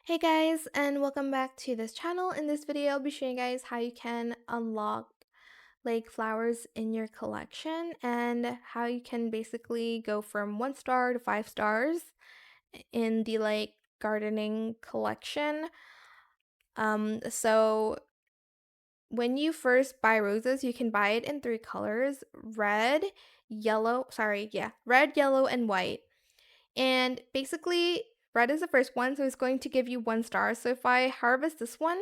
Hey guys, and welcome back to this channel. In this video, I'll be showing you guys how you can unlock flowers in your collection and how you can basically go from 1 star to 5 stars in the gardening collection. So when you first buy roses, you can buy it in 3 colors: red, red, yellow, and white. And basically, red is the first one, so it's going to give you 1 star. So if I harvest this one,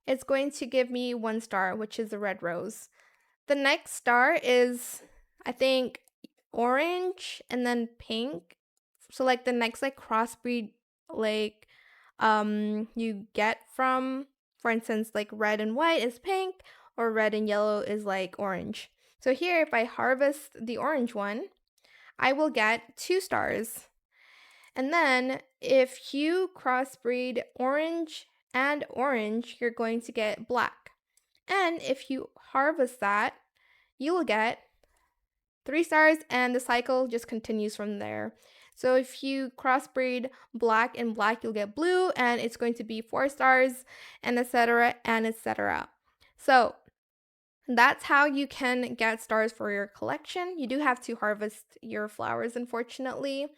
it's going to give me 1 star, which is a red rose. The next star is, I think, orange and then pink. So like the next crossbreed you get from, for instance, like red and white is pink or red and yellow is like orange. So here, if I harvest the orange one, I will get 2 stars. And then if you crossbreed orange and orange, you're going to get black. And if you harvest that, you will get 3 stars, and the cycle just continues from there. So if you crossbreed black and black, you'll get blue, and it's going to be 4 stars, and etc. and etc. So that's how you can get stars for your collection. You do have to harvest your flowers, unfortunately.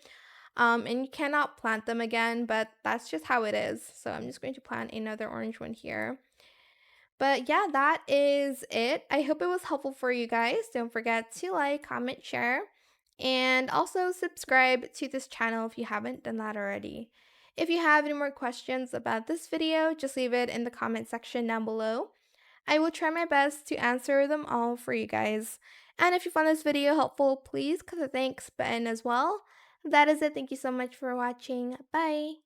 And you cannot plant them again, but that's just how it is. So I'm just going to plant another orange one here. But yeah, that is it. I hope it was helpful for you guys. Don't forget to like, comment, share, and also subscribe to this channel if you haven't done that already. If you have any more questions about this video, just leave it in the comment section down below. I will try my best to answer them all for you guys. And if you found this video helpful, please click the thanks button as well. That is it. Thank you so much for watching. Bye.